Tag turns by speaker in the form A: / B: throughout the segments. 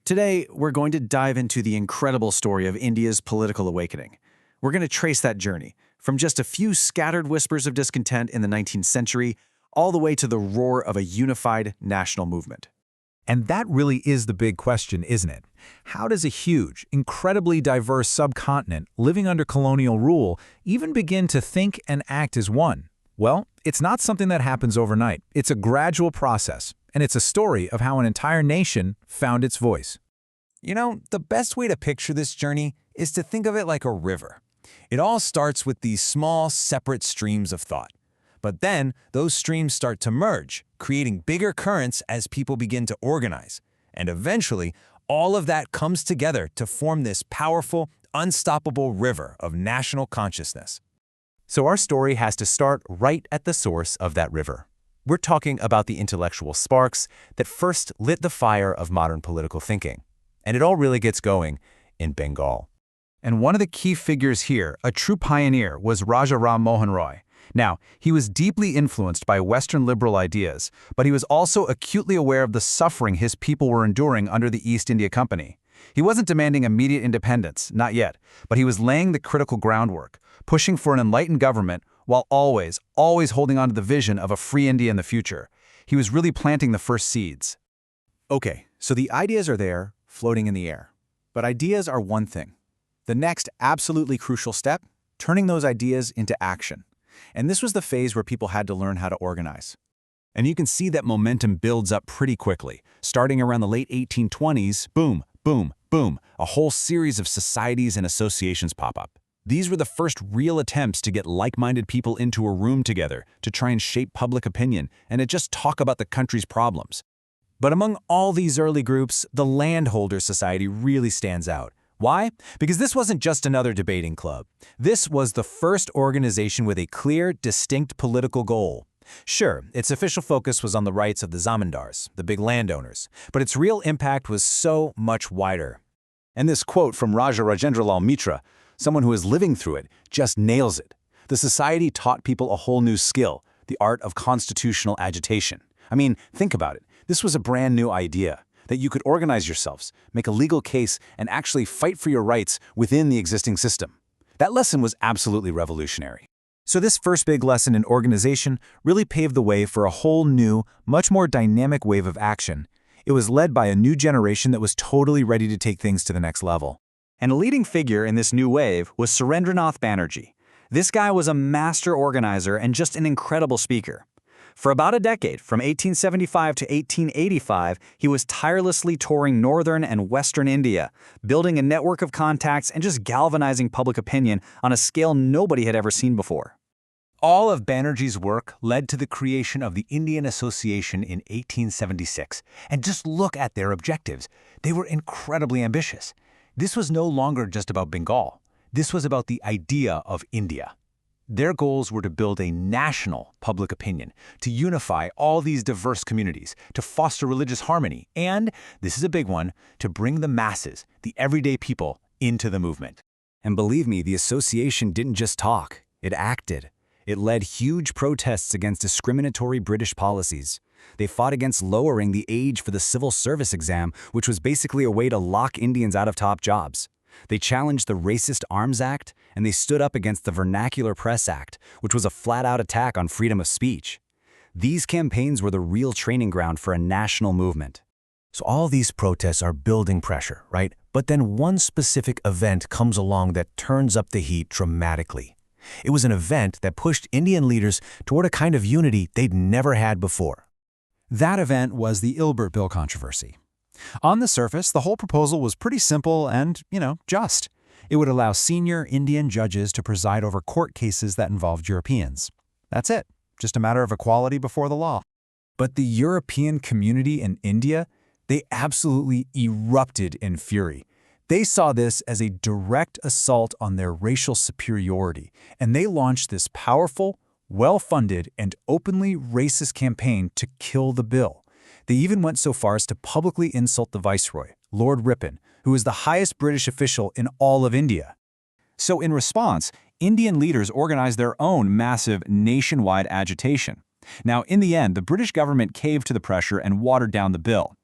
A: Today, we're going to dive into the incredible story of India's political awakening. We're going to trace that journey, from just a few scattered whispers of discontent in the 19th century, all the way to the roar of a unified national movement.
B: And that really is the big question, isn't it? How does a huge, incredibly diverse subcontinent living under colonial rule even begin to think and act as one? Well, it's not something that happens overnight. It's a gradual process, and it's a story of how an entire nation found its voice.
C: You know, the best way to picture this journey is to think of it like a river. It all starts with these small, separate streams of thought. But then, those streams start to merge, creating bigger currents as people begin to organize. And eventually, all of that comes together to form this powerful, unstoppable river of national consciousness.
D: So our story has to start right at the source of that river. We're talking about the intellectual sparks that first lit the fire of modern political thinking. And it all really gets going in Bengal.
B: And one of the key figures here, a true pioneer, was Raja Ram Mohan Roy. Now, he was deeply influenced by Western liberal ideas, but he was also acutely aware of the suffering his people were enduring under the East India Company. He wasn't demanding immediate independence, not yet, but he was laying the critical groundwork, pushing for an enlightened government while always holding on to the vision of a free India in the future. He was really planting the first seeds.
A: Okay, so the ideas are there, floating in the air. But ideas are one thing. The next absolutely crucial step, turning those ideas into action. And this was the phase where people had to learn how to organize.
C: And you can see that momentum builds up pretty quickly. Starting around the late 1820s, boom, boom, boom, a whole series of societies and associations pop up. These were the first real attempts to get like-minded people into a room together to try and shape public opinion and to just talk about the country's problems. But among all these early groups, the Landholder Society really stands out. Why? Because this wasn't just another debating club. This was the first organization with a clear, distinct political goal. Sure, its official focus was on the rights of the zamindars, the big landowners, but its real impact was so much wider.
A: And this quote from Raja Rajendralal Mitra, someone who is living through it, just nails it. The society taught people a whole new skill, the art of constitutional agitation. I mean, think about it. This was a brand new idea, that you could organize yourselves, make a legal case, and actually fight for your rights within the existing system. That lesson was absolutely revolutionary.
B: So this first big lesson in organization really paved the way for a whole new, much more dynamic wave of action. It was led by a new generation that was totally ready to take things to the next level.
A: And a leading figure in this new wave was Surendranath Banerjee. This guy was a master organizer and just an incredible speaker. For about a decade, from 1875 to 1885, he was tirelessly touring northern and western India, building a network of contacts and just galvanizing public opinion on a scale nobody had ever seen before.
C: All of Banerjee's work led to the creation of the Indian Association in 1876. And just look at their objectives. They were incredibly ambitious. This was no longer just about Bengal. This was about the idea of India. Their goals were to build a national public opinion, to unify all these diverse communities, to foster religious harmony, and, this is a big one, to bring the masses, the everyday people, into the movement.
D: And believe me, the association didn't just talk, it acted. It led huge protests against discriminatory British policies. They fought against lowering the age for the civil service exam, which was basically a way to lock Indians out of top jobs. They challenged the Racist Arms Act, and they stood up against the Vernacular Press Act, which was a flat-out attack on freedom of speech. These campaigns were the real training ground for a national movement. So all these protests are building pressure, right? But then one specific event comes along that turns up the heat dramatically. It was an event that pushed Indian leaders toward a kind of unity they'd never had before.
B: That event was the Ilbert Bill controversy. On the surface, the whole proposal was pretty simple and, just. It would allow senior Indian judges to preside over court cases that involved Europeans. That's it, just a matter of equality before the law. But the European community in India, they absolutely erupted in fury. They saw this as a direct assault on their racial superiority, and they launched this powerful, well-funded, and openly racist campaign to kill the bill. They even went so far as to publicly insult the Viceroy, Lord Ripon, who was the highest British official in all of India. So in response, Indian leaders organized their own massive nationwide agitation. Now, in the end, the British government caved to the pressure and watered down the bill.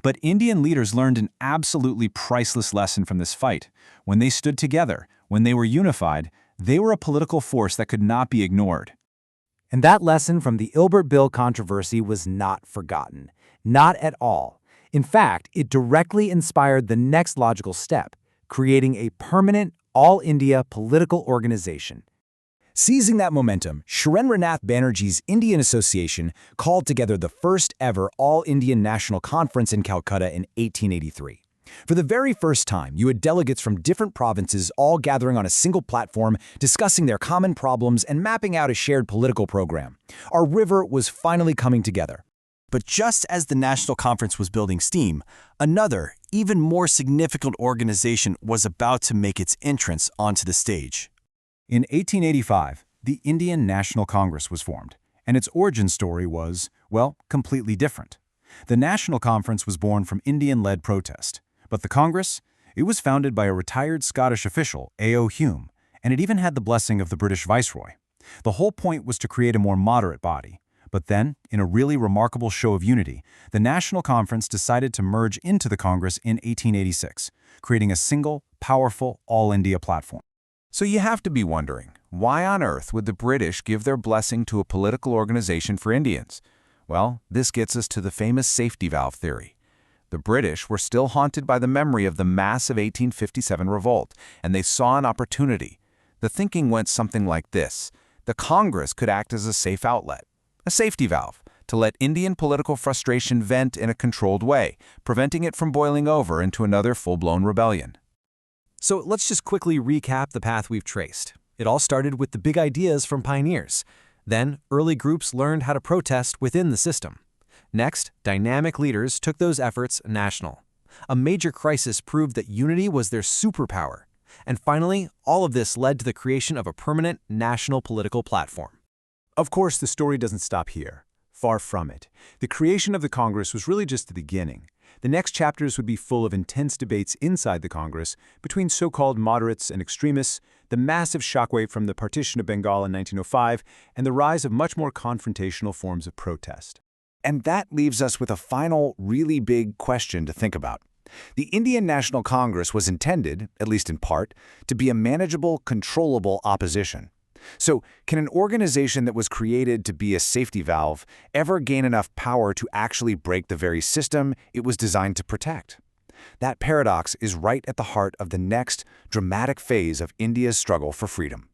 C: But Indian leaders learned an absolutely priceless lesson from this fight. When they stood together, when they were unified, they were a political force that could not be ignored.
D: And that lesson from the Ilbert Bill controversy was not forgotten. Not at all. In fact, it directly inspired the next logical step, creating a permanent, all-India political organization. Seizing that momentum, Surendranath Banerjee's Indian Association called together the first ever All-Indian National Conference in Calcutta in 1883. For the very first time, you had delegates from different provinces all gathering on a single platform, discussing their common problems and mapping out a shared political program. Our river was finally coming together.
E: But just as the National Conference was building steam, another, even more significant organization was about to make its entrance onto the stage.
C: In 1885, the Indian National Congress was formed, and its origin story was, well, completely different. The National Conference was born from Indian-led protest, but the Congress, it was founded by a retired Scottish official, A.O. Hume, and it even had the blessing of the British Viceroy. The whole point was to create a more moderate body. But then, in a really remarkable show of unity, the National Conference decided to merge into the Congress in 1886, creating a single, powerful, all-India platform.
F: So you have to be wondering, why on earth would the British give their blessing to a political organization for Indians? Well, this gets us to the famous safety valve theory. The British were still haunted by the memory of the massive 1857 revolt, and they saw an opportunity. The thinking went something like this. The Congress could act as a safe outlet, a safety valve, to let Indian political frustration vent in a controlled way, preventing it from boiling over into another full-blown rebellion.
D: So let's just quickly recap the path we've traced. It all started with the big ideas from pioneers. Then, early groups learned how to protest within the system. Next, dynamic leaders took those efforts national. A major crisis proved that unity was their superpower. And finally, all of this led to the creation of a permanent national political platform.
A: Of course, the story doesn't stop here. Far from it. The creation of the Congress was really just the beginning. The next chapters would be full of intense debates inside the Congress between so-called moderates and extremists, the massive shockwave from the partition of Bengal in 1905, and the rise of much more confrontational forms of protest.
C: And that leaves us with a final, really big question to think about. The Indian National Congress was intended, at least in part, to be a manageable, controllable opposition. So, can an organization that was created to be a safety valve ever gain enough power to actually break the very system it was designed to protect? That paradox is right at the heart of the next dramatic phase of India's struggle for freedom.